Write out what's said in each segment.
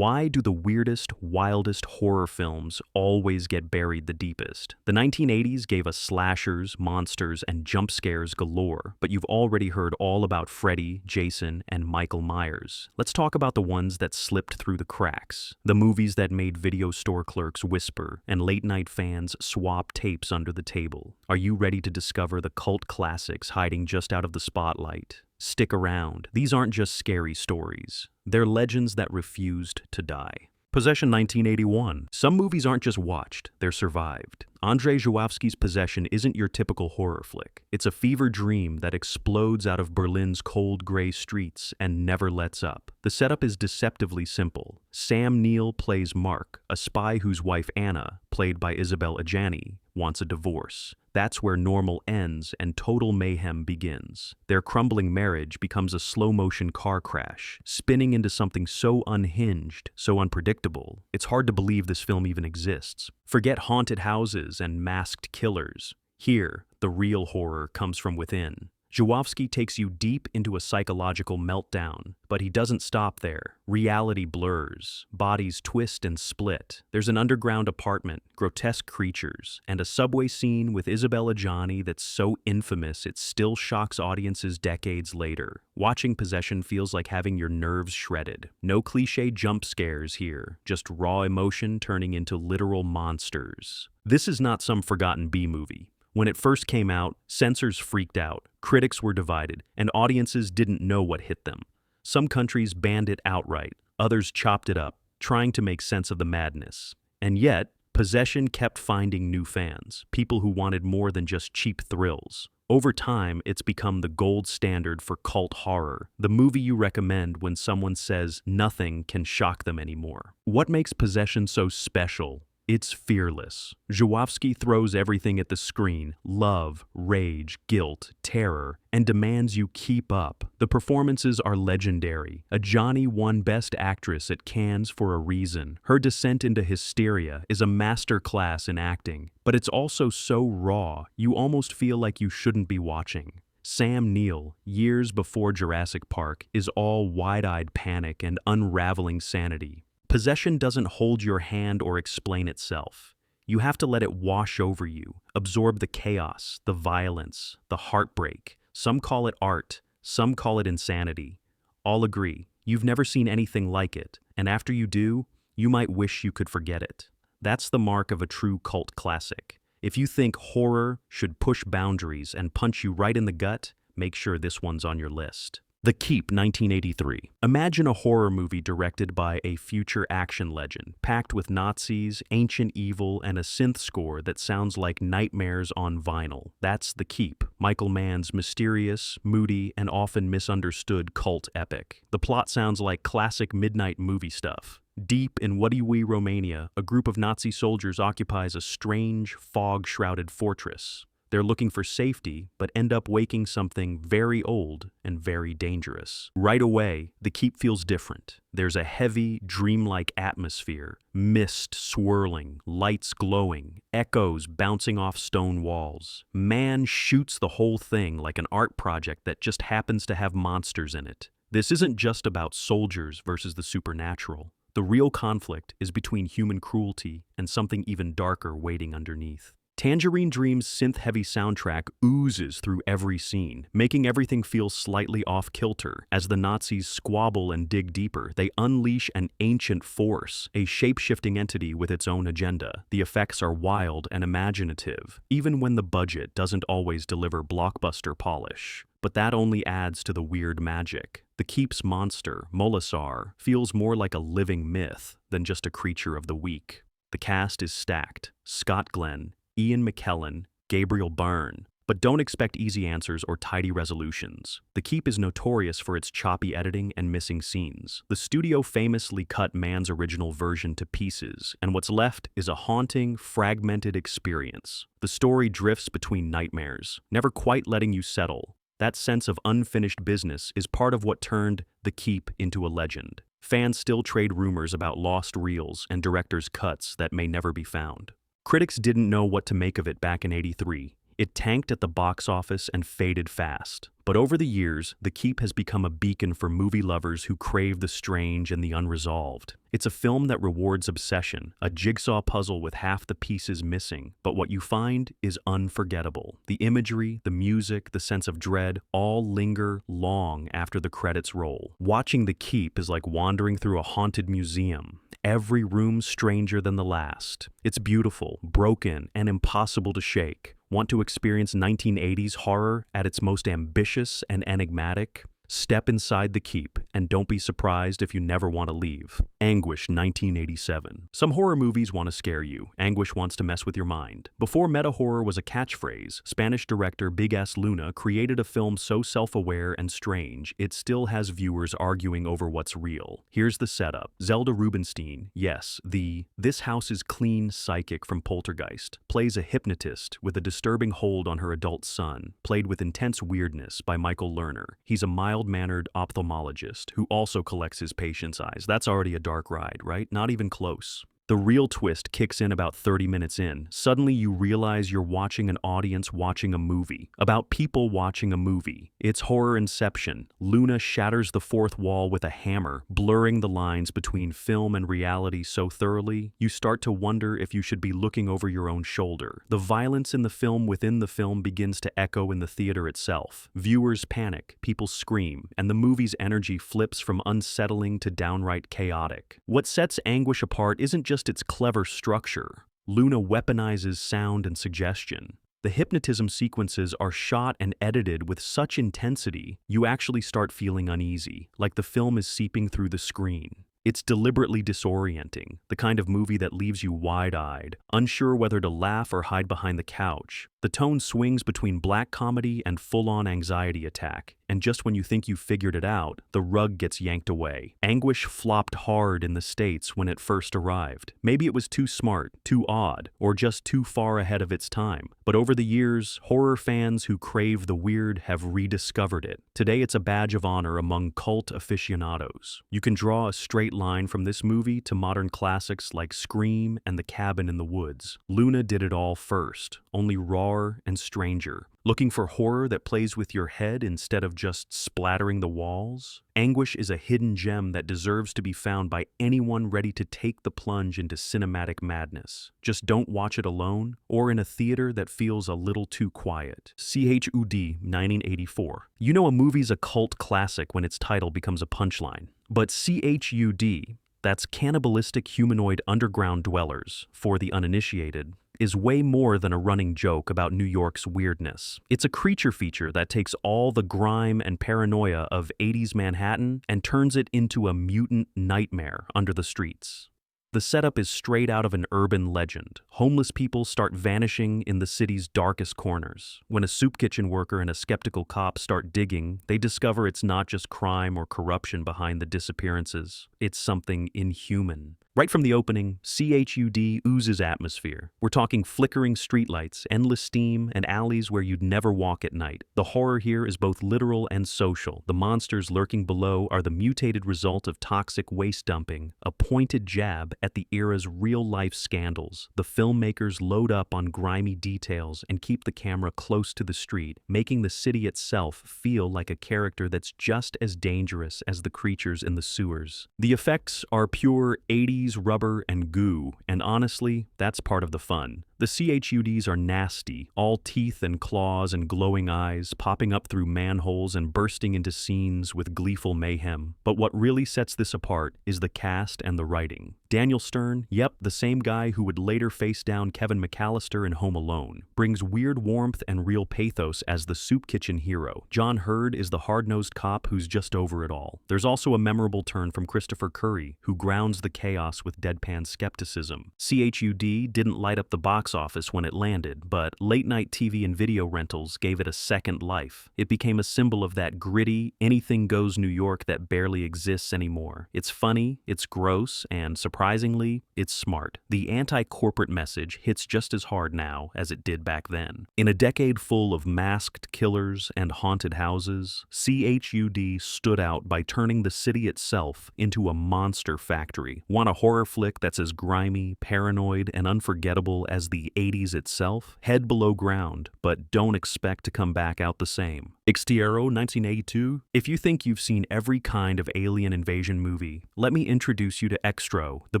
Why do the weirdest, wildest horror films always get buried the deepest? The 1980s gave us slashers, monsters, and jump scares galore, but you've already heard all about Freddy, Jason, and Michael Myers. Let's talk about the ones that slipped through the cracks. The movies that made video store clerks whisper and late-night fans swap tapes under the table. Are you ready to discover the cult classics hiding just out of the spotlight? Stick around. These aren't just scary stories. They're legends that refused to die. Possession 1981. Some movies aren't just watched, they're survived. Andrzej Żuławski's Possession isn't your typical horror flick. It's a fever dream that explodes out of Berlin's cold gray streets and never lets up. The setup is deceptively simple. Sam Neill plays Mark, a spy whose wife Anna, played by Isabelle Adjani, wants a divorce. That's where normal ends and total mayhem begins. Their crumbling marriage becomes a slow-motion car crash, spinning into something so unhinged, so unpredictable, it's hard to believe this film even exists. Forget haunted houses and masked killers. Here, the real horror comes from within. Żuławski takes you deep into a psychological meltdown, but he doesn't stop there. Reality blurs, bodies twist and split. There's an underground apartment, grotesque creatures, and a subway scene with Isabelle Adjani that's so infamous it still shocks audiences decades later. Watching Possession feels like having your nerves shredded. No cliché jump scares here, just raw emotion turning into literal monsters. This is not some forgotten B-movie. When it first came out, censors freaked out, critics were divided, and audiences didn't know what hit them. Some countries banned it outright, others chopped it up, trying to make sense of the madness. And yet, Possession kept finding new fans, people who wanted more than just cheap thrills. Over time, it's become the gold standard for cult horror, the movie you recommend when someone says nothing can shock them anymore. What makes Possession so special? It's fearless. Żuławski throws everything at the screen, love, rage, guilt, terror, and demands you keep up. The performances are legendary. Adjani won Best Actress at Cannes for a reason. Her descent into hysteria is a masterclass in acting, but it's also so raw, you almost feel like you shouldn't be watching. Sam Neill, years before Jurassic Park, is all wide-eyed panic and unraveling sanity. Possession doesn't hold your hand or explain itself. You have to let it wash over you, absorb the chaos, the violence, the heartbreak. Some call it art, some call it insanity. All agree, you've never seen anything like it, and after you do, you might wish you could forget it. That's the mark of a true cult classic. If you think horror should push boundaries and punch you right in the gut, make sure this one's on your list. The Keep, 1983. Imagine a horror movie directed by a future action legend, packed with Nazis, ancient evil, and a synth score that sounds like nightmares on vinyl. That's The Keep, Michael Mann's mysterious, moody, and often misunderstood cult epic. The plot sounds like classic midnight movie stuff. Deep in Wadi, Romania, a group of Nazi soldiers occupies a strange, fog-shrouded fortress. They're looking for safety, but end up waking something very old and very dangerous. Right away, the keep feels different. There's a heavy, dreamlike atmosphere, mist swirling, lights glowing, echoes bouncing off stone walls. Man shoots the whole thing like an art project that just happens to have monsters in it. This isn't just about soldiers versus the supernatural. The real conflict is between human cruelty and something even darker waiting underneath. Tangerine Dream's synth-heavy soundtrack oozes through every scene, making everything feel slightly off-kilter. As the Nazis squabble and dig deeper, they unleash an ancient force, a shape-shifting entity with its own agenda. The effects are wild and imaginative, even when the budget doesn't always deliver blockbuster polish. But that only adds to the weird magic. The Keep's monster, Molasar, feels more like a living myth than just a creature of the week. The cast is stacked. Scott Glenn, Ian McKellen, Gabriel Byrne. But don't expect easy answers or tidy resolutions. The Keep is notorious for its choppy editing and missing scenes. The studio famously cut Mann's original version to pieces, and what's left is a haunting, fragmented experience. The story drifts between nightmares, never quite letting you settle. That sense of unfinished business is part of what turned The Keep into a legend. Fans still trade rumors about lost reels and director's cuts that may never be found. Critics didn't know what to make of it back in '83. It tanked at the box office and faded fast. But over the years, The Keep has become a beacon for movie lovers who crave the strange and the unresolved. It's a film that rewards obsession, a jigsaw puzzle with half the pieces missing, but what you find is unforgettable. The imagery, the music, the sense of dread all linger long after the credits roll. Watching The Keep is like wandering through a haunted museum. Every room stranger than the last. It's beautiful, broken, and impossible to shake. Want to experience 1980s horror at its most ambitious and enigmatic? Step inside The Keep, and don't be surprised if you never want to leave. Anguish, 1987. Some horror movies want to scare you. Anguish wants to mess with your mind. Before meta-horror was a catchphrase, Spanish director Big S. Luna created a film so self-aware and strange, it still has viewers arguing over what's real. Here's the setup. Zelda Rubinstein, yes, the "this house is clean" psychic from Poltergeist, plays a hypnotist with a disturbing hold on her adult son, played with intense weirdness by Michael Lerner. He's a mild-mannered ophthalmologist who also collects his patients' eyes. That's already a dark ride, right? Not even close. The real twist kicks in about 30 minutes in. Suddenly you realize you're watching an audience watching a movie, about people watching a movie. It's horror inception. Luna shatters the fourth wall with a hammer, blurring the lines between film and reality so thoroughly, you start to wonder if you should be looking over your own shoulder. The violence in the film within the film begins to echo in the theater itself. Viewers panic, people scream, and the movie's energy flips from unsettling to downright chaotic. What sets Anguish apart isn't just its clever structure. Luna weaponizes sound and suggestion. The hypnotism sequences are shot and edited with such intensity, you actually start feeling uneasy, like the film is seeping through the screen. It's deliberately disorienting, the kind of movie that leaves you wide-eyed, unsure whether to laugh or hide behind the couch. The tone swings between black comedy and full-on anxiety attack, and just when you think you've figured it out, the rug gets yanked away. Anguish flopped hard in the States when it first arrived. Maybe it was too smart, too odd, or just too far ahead of its time. But over the years, horror fans who crave the weird have rediscovered it. Today it's a badge of honor among cult aficionados. You can draw a straight line from this movie to modern classics like Scream and The Cabin in the Woods. Luna did it all first, only rawer and stranger. Looking for horror that plays with your head instead of just splattering the walls? Anguish is a hidden gem that deserves to be found by anyone ready to take the plunge into cinematic madness. Just don't watch it alone or in a theater that feels a little too quiet. CHUD, 1984. You know a movie's a cult classic when its title becomes a punchline. But CHUD, that's Cannibalistic Humanoid Underground Dwellers, for the uninitiated, is way more than a running joke about New York's weirdness. It's a creature feature that takes all the grime and paranoia of 80s Manhattan and turns it into a mutant nightmare under the streets. The setup is straight out of an urban legend. Homeless people start vanishing in the city's darkest corners. When a soup kitchen worker and a skeptical cop start digging, they discover it's not just crime or corruption behind the disappearances. It's something inhuman. Right from the opening, CHUD oozes atmosphere. We're talking flickering streetlights, endless steam, and alleys where you'd never walk at night. The horror here is both literal and social. The monsters lurking below are the mutated result of toxic waste dumping, a pointed jab at the era's real-life scandals. The filmmakers load up on grimy details and keep the camera close to the street, making the city itself feel like a character that's just as dangerous as the creatures in the sewers. The effects are pure 80s rubber and goo, and honestly, that's part of the fun. The CHUDs are nasty, all teeth and claws and glowing eyes, popping up through manholes and bursting into scenes with gleeful mayhem. But what really sets this apart is the cast and the writing. Daniel Stern, yep, the same guy who would later face down Kevin McAllister in Home Alone, brings weird warmth and real pathos as the soup kitchen hero. John Hurd is the hard-nosed cop who's just over it all. There's also a memorable turn from Christopher Curry, who grounds the chaos with deadpan skepticism. CHUD didn't light up the box office when it landed, but late-night TV and video rentals gave it a second life. It became a symbol of that gritty, anything-goes New York that barely exists anymore. It's funny, it's gross, and surprisingly surprisingly, it's smart. The anti-corporate message hits just as hard now as it did back then. In a decade full of masked killers and haunted houses, CHUD stood out by turning the city itself into a monster factory. Want a horror flick that's as grimy, paranoid, and unforgettable as the 80s itself? Head below ground, but don't expect to come back out the same. Extro, 1982? If you think you've seen every kind of alien invasion movie, let me introduce you to Extro, the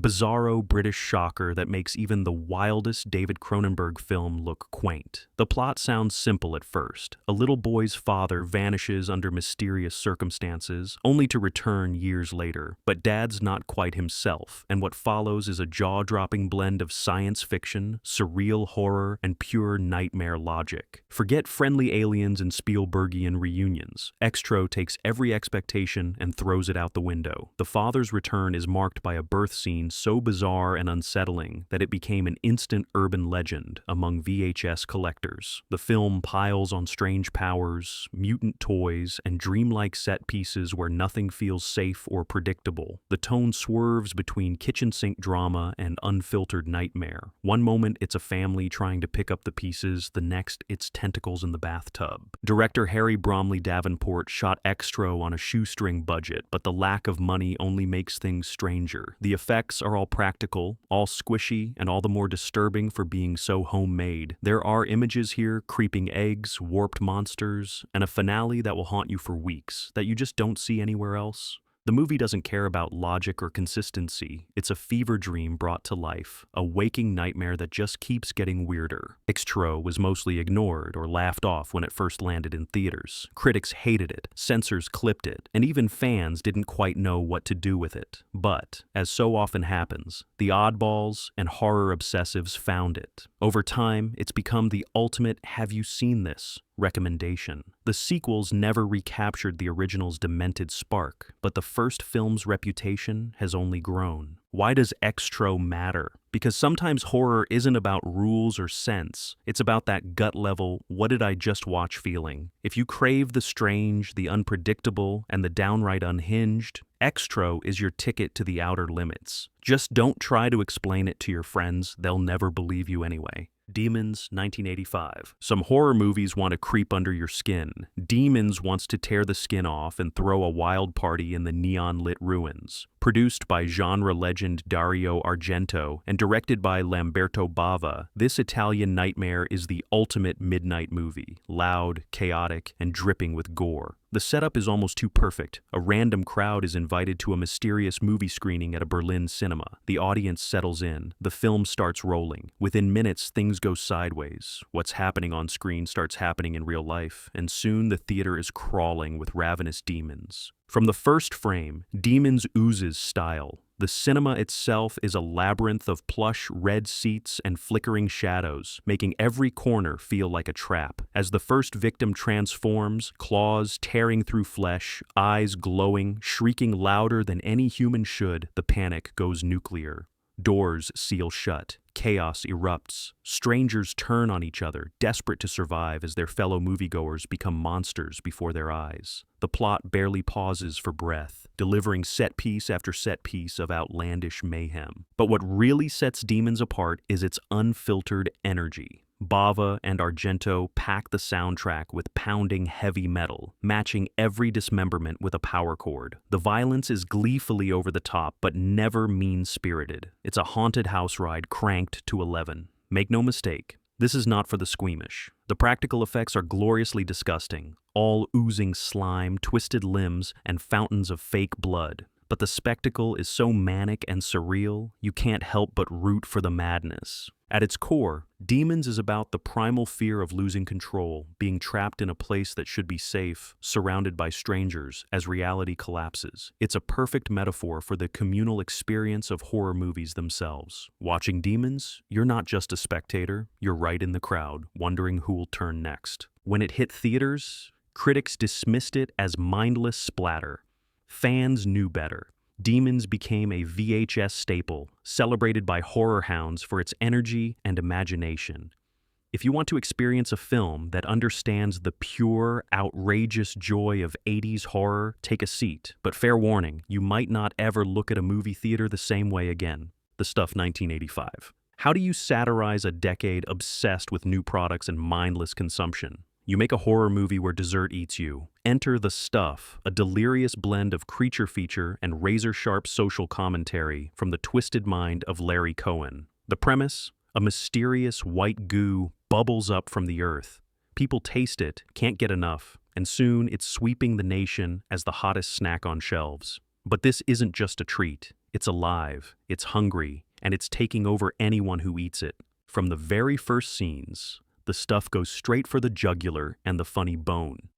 bizarro British shocker that makes even the wildest David Cronenberg film look quaint. The plot sounds simple at first. A little boy's father vanishes under mysterious circumstances, only to return years later. But Dad's not quite himself, and what follows is a jaw-dropping blend of science fiction, surreal horror, and pure nightmare logic. Forget friendly aliens and Spielbergian reunions. Extro takes every expectation and throws it out the window. The father's return is marked by a birth scene so bizarre and unsettling that it became an instant urban legend among VHS collectors. The film piles on strange powers, mutant toys, and dreamlike set pieces where nothing feels safe or predictable. The tone swerves between kitchen sink drama and unfiltered nightmare. One moment it's a family trying to pick up the pieces, the next it's tentacles in the bathtub. Director Harry Bromley Davenport shot Extro on a shoestring budget, but the lack of money only makes things stranger. The effects are all practical, all squishy, and all the more disturbing for being so homemade. There are images here, creeping eggs, warped monsters, and a finale that will haunt you for weeks, that you just don't see anywhere else. The movie doesn't care about logic or consistency. It's a fever dream brought to life, a waking nightmare that just keeps getting weirder. Extro was mostly ignored or laughed off when it first landed in theaters. Critics hated it, censors clipped it, and even fans didn't quite know what to do with it. But, as so often happens, the oddballs and horror obsessives found it. Over time, it's become the ultimate "have you seen this?" recommendation. The sequels never recaptured the original's demented spark, but the first film's reputation has only grown. Why does Extro matter? Because sometimes horror isn't about rules or sense. It's about that gut level, what did I just watch feeling. If you crave the strange, the unpredictable, and the downright unhinged, Extro is your ticket to the outer limits. Just don't try to explain it to your friends, they'll never believe you anyway. Demons, 1985. Some horror movies want to creep under your skin. Demons wants to tear the skin off and throw a wild party in the neon-lit ruins. Produced by genre legend Dario Argento and directed by Lamberto Bava, this Italian nightmare is the ultimate midnight movie, loud, chaotic, and dripping with gore. The setup is almost too perfect. A random crowd is invited to a mysterious movie screening at a Berlin cinema. The audience settles in. The film starts rolling. Within minutes, things go sideways. What's happening on screen starts happening in real life, and soon the theater is crawling with ravenous demons. From the first frame, Demons oozes style. The cinema itself is a labyrinth of plush red seats and flickering shadows, making every corner feel like a trap. As the first victim transforms, claws tearing through flesh, eyes glowing, shrieking louder than any human should, the panic goes nuclear. Doors seal shut. Chaos erupts. Strangers turn on each other, desperate to survive as their fellow moviegoers become monsters before their eyes. The plot barely pauses for breath, delivering set piece after set piece of outlandish mayhem. But what really sets Demons apart is its unfiltered energy. Bava and Argento pack the soundtrack with pounding heavy metal, matching every dismemberment with a power chord. The violence is gleefully over the top, but never mean-spirited. It's a haunted house ride cranked to 11. Make no mistake, this is not for the squeamish. The practical effects are gloriously disgusting, all oozing slime, twisted limbs, and fountains of fake blood. But the spectacle is so manic and surreal, you can't help but root for the madness. At its core, Demons is about the primal fear of losing control, being trapped in a place that should be safe, surrounded by strangers, as reality collapses. It's a perfect metaphor for the communal experience of horror movies themselves. Watching Demons, you're not just a spectator, you're right in the crowd, wondering who will turn next. When it hit theaters, critics dismissed it as mindless splatter. Fans knew better. Demons became a VHS staple, celebrated by horror hounds for its energy and imagination. If you want to experience a film that understands the pure, outrageous joy of 80s horror, take a seat. But fair warning, you might not ever look at a movie theater the same way again. The Stuff 1985. How do you satirize a decade obsessed with new products and mindless consumption? You make a horror movie where dessert eats you. Enter The Stuff, a delirious blend of creature feature and razor-sharp social commentary from the twisted mind of Larry Cohen. The premise? A mysterious white goo bubbles up from the earth. People taste it, can't get enough, and soon it's sweeping the nation as the hottest snack on shelves. But this isn't just a treat. It's alive, it's hungry, and it's taking over anyone who eats it. From the very first scenes, the stuff goes straight for the jugular and the funny bone.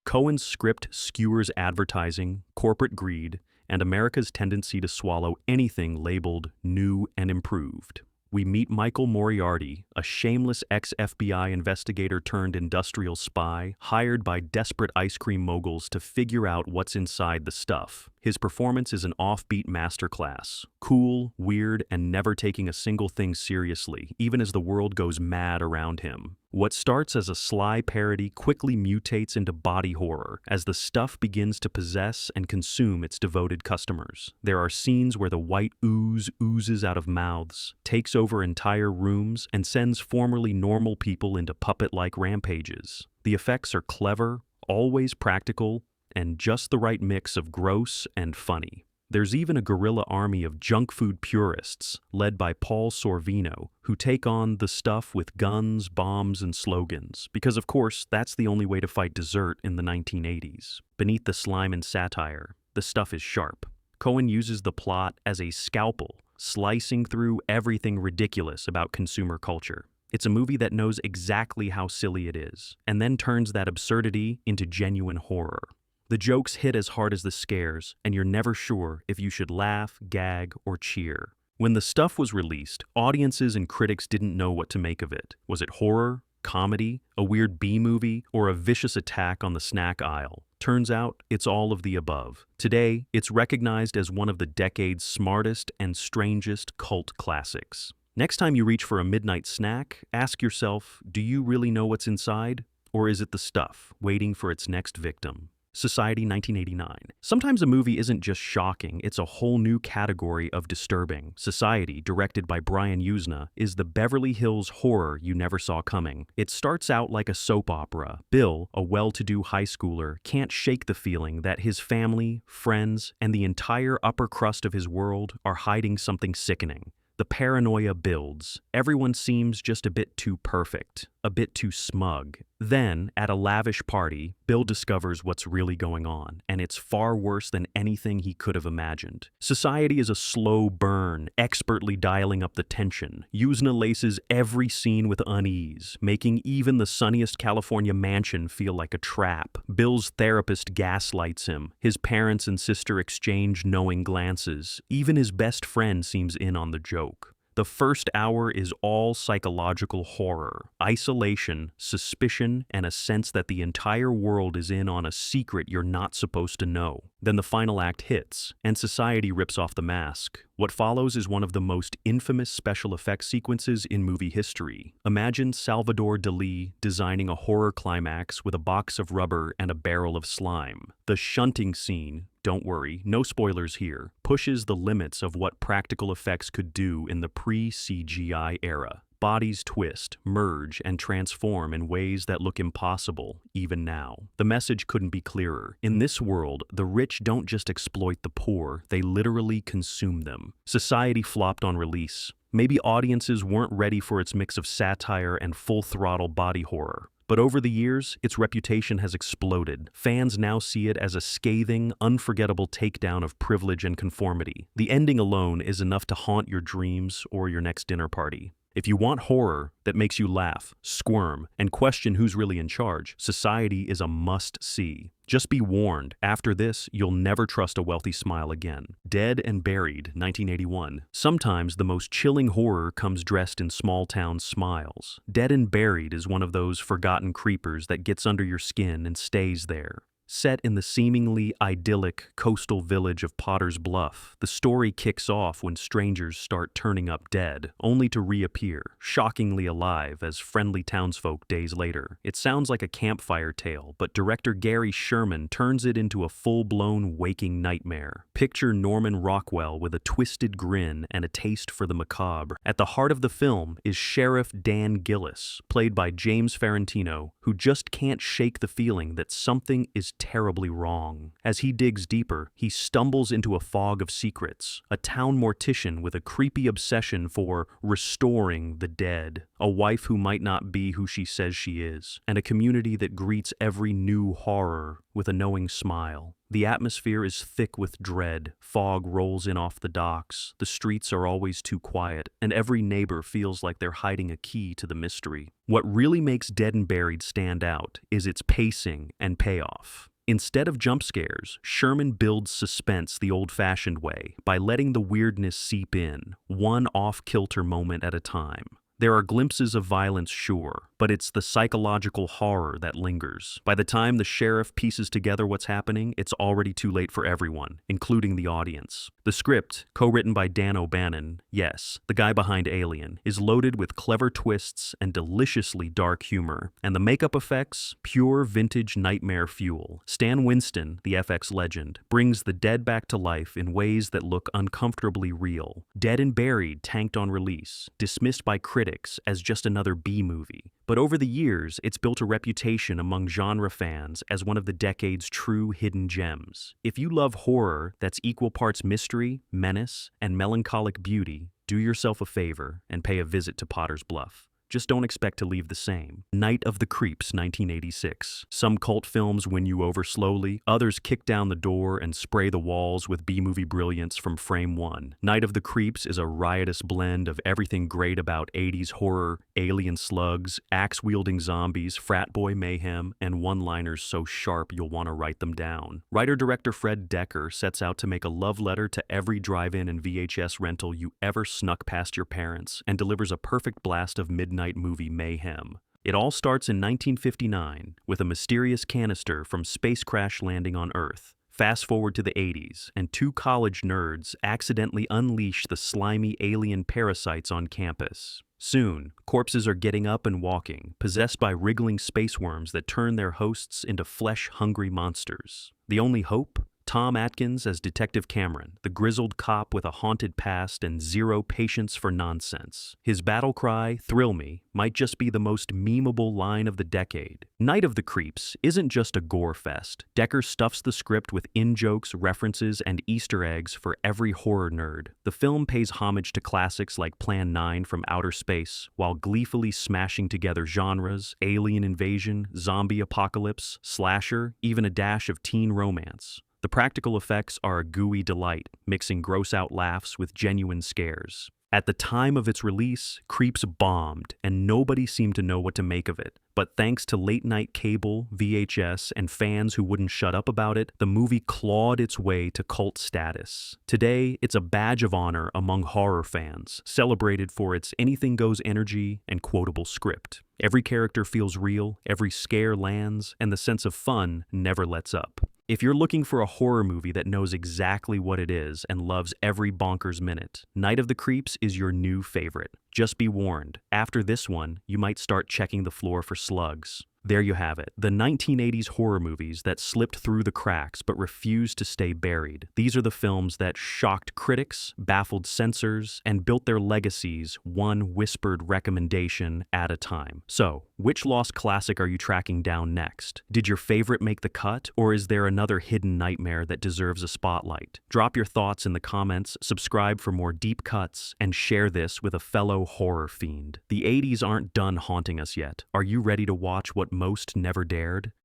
Cohen's script skewers advertising, corporate greed, and America's tendency to swallow anything labeled new and improved. We meet Michael Moriarty, a shameless ex-FBI investigator turned industrial spy, hired by desperate ice cream moguls to figure out what's inside the stuff. His performance is an offbeat masterclass, cool, weird, and never taking a single thing seriously, even as the world goes mad around him. What starts as a sly parody quickly mutates into body horror as the stuff begins to possess and consume its devoted customers. There are scenes where the white ooze oozes out of mouths, takes over entire rooms, and sends formerly normal people into puppet-like rampages. The effects are clever, always practical, and just the right mix of gross and funny. There's even a guerrilla army of junk food purists, led by Paul Sorvino, who take on the stuff with guns, bombs, and slogans, because of course that's the only way to fight dessert in the 1980s. Beneath the slime and satire, the stuff is sharp. Cohen uses the plot as a scalpel, slicing through everything ridiculous about consumer culture. It's a movie that knows exactly how silly it is, and then turns that absurdity into genuine horror. The jokes hit as hard as the scares, and you're never sure if you should laugh, gag, or cheer. When the stuff was released, audiences and critics didn't know what to make of it. Was it horror, comedy, a weird B-movie, or a vicious attack on the snack aisle? Turns out, it's all of the above. Today, it's recognized as one of the decade's smartest and strangest cult classics. Next time you reach for a midnight snack, ask yourself, do you really know what's inside? Or is it the stuff, waiting for its next victim? Society 1989. Sometimes a movie isn't just shocking, it's a whole new category of disturbing. Society, directed by Brian Usna, is the Beverly Hills horror you never saw coming. It starts out like a soap opera. Bill, a well-to-do high schooler, can't shake the feeling that his family, friends, and the entire upper crust of his world are hiding something sickening. The paranoia builds. Everyone seems just a bit too perfect, a bit too smug. Then, at a lavish party, Bill discovers what's really going on, and it's far worse than anything he could have imagined. Society is a slow burn, expertly dialing up the tension. Usna laces every scene with unease, making even the sunniest California mansion feel like a trap. Bill's therapist gaslights him. His parents and sister exchange knowing glances. Even his best friend seems in on the joke. The first hour is all psychological horror, isolation, suspicion, and a sense that the entire world is in on a secret you're not supposed to know. Then the final act hits, and society rips off the mask. What follows is one of the most infamous special effects sequences in movie history. Imagine Salvador Dali designing a horror climax with a box of rubber and a barrel of slime. The shunting scene, don't worry, no spoilers here, pushes the limits of what practical effects could do in the pre-CGI era. Bodies twist, merge, and transform in ways that look impossible, even now. The message couldn't be clearer. In this world, the rich don't just exploit the poor, they literally consume them. Society flopped on release. Maybe audiences weren't ready for its mix of satire and full-throttle body horror. But over the years, its reputation has exploded. Fans now see it as a scathing, unforgettable takedown of privilege and conformity. The ending alone is enough to haunt your dreams or your next dinner party. If you want horror that makes you laugh, squirm, and question who's really in charge, Society is a must-see. Just be warned, after this, you'll never trust a wealthy smile again. Dead and Buried, 1981. Sometimes the most chilling horror comes dressed in small-town smiles. Dead and Buried is one of those forgotten creepers that gets under your skin and stays there. Set in the seemingly idyllic coastal village of Potter's Bluff, the story kicks off when strangers start turning up dead, only to reappear, shockingly alive as friendly townsfolk days later. It sounds like a campfire tale, but director Gary Sherman turns it into a full-blown waking nightmare. Picture Norman Rockwell with a twisted grin and a taste for the macabre. At the heart of the film is Sheriff Dan Gillis, played by James Ferrantino, who just can't shake the feeling that something is terribly wrong. As he digs deeper, he stumbles into a fog of secrets, a town mortician with a creepy obsession for restoring the dead, a wife who might not be who she says she is, and a community that greets every new horror with a knowing smile. The atmosphere is thick with dread, fog rolls in off the docks, the streets are always too quiet, and every neighbor feels like they're hiding a key to the mystery. What really makes Dead and Buried stand out is its pacing and payoff. Instead of jump scares, Sherman builds suspense the old-fashioned way by letting the weirdness seep in, one off-kilter moment at a time. There are glimpses of violence, sure, but it's the psychological horror that lingers. By the time the sheriff pieces together what's happening, it's already too late for everyone, including the audience. The script, co-written by Dan O'Bannon, yes, the guy behind Alien, is loaded with clever twists and deliciously dark humor, and the makeup effects, pure vintage nightmare fuel. Stan Winston, the FX legend, brings the dead back to life in ways that look uncomfortably real. Dead and Buried tanked on release, dismissed by critics as just another B-movie. But over the years, it's built a reputation among genre fans as one of the decade's true hidden gems. If you love horror that's equal parts mystery, menace, and melancholic beauty, do yourself a favor and pay a visit to Potter's Bluff. Just don't expect to leave the same. Night of the Creeps, 1986. Some cult films win you over slowly, others kick down the door and spray the walls with B-movie brilliance from frame one. Night of the Creeps is a riotous blend of everything great about 80s horror, alien slugs, axe-wielding zombies, frat boy mayhem, and one-liners so sharp you'll want to write them down. Writer-director Fred Decker sets out to make a love letter to every drive-in and VHS rental you ever snuck past your parents, and delivers a perfect blast of midnight movie mayhem. It all starts in 1959 with a mysterious canister from space crash landing on Earth. Fast forward to the 80s, and two college nerds accidentally unleash the slimy alien parasites on campus. Soon, corpses are getting up and walking, possessed by wriggling space worms that turn their hosts into flesh-hungry monsters. The only hope? Tom Atkins as Detective Cameron, the grizzled cop with a haunted past and zero patience for nonsense. His battle cry, "Thrill me," might just be the most memeable line of the decade. Night of the Creeps isn't just a gore fest. Decker stuffs the script with in-jokes, references, and Easter eggs for every horror nerd. The film pays homage to classics like Plan 9 from Outer Space, while gleefully smashing together genres, alien invasion, zombie apocalypse, slasher, even a dash of teen romance. The practical effects are a gooey delight, mixing gross-out laughs with genuine scares. At the time of its release, Creeps bombed, and nobody seemed to know what to make of it. But thanks to late-night cable, VHS, and fans who wouldn't shut up about it, the movie clawed its way to cult status. Today, it's a badge of honor among horror fans, celebrated for its anything-goes energy and quotable script. Every character feels real, every scare lands, and the sense of fun never lets up. If you're looking for a horror movie that knows exactly what it is and loves every bonkers minute, Night of the Creeps is your new favorite. Just be warned, after this one, you might start checking the floor for slugs. There you have it, the 1980s horror movies that slipped through the cracks but refused to stay buried. These are the films that shocked critics, baffled censors, and built their legacies one whispered recommendation at a time. So, which lost classic are you tracking down next? Did your favorite make the cut, or is there another hidden nightmare that deserves a spotlight? Drop your thoughts in the comments, subscribe for more deep cuts, and share this with a fellow horror fiend. The 80s aren't done haunting us yet. Are you ready to watch what most never dared?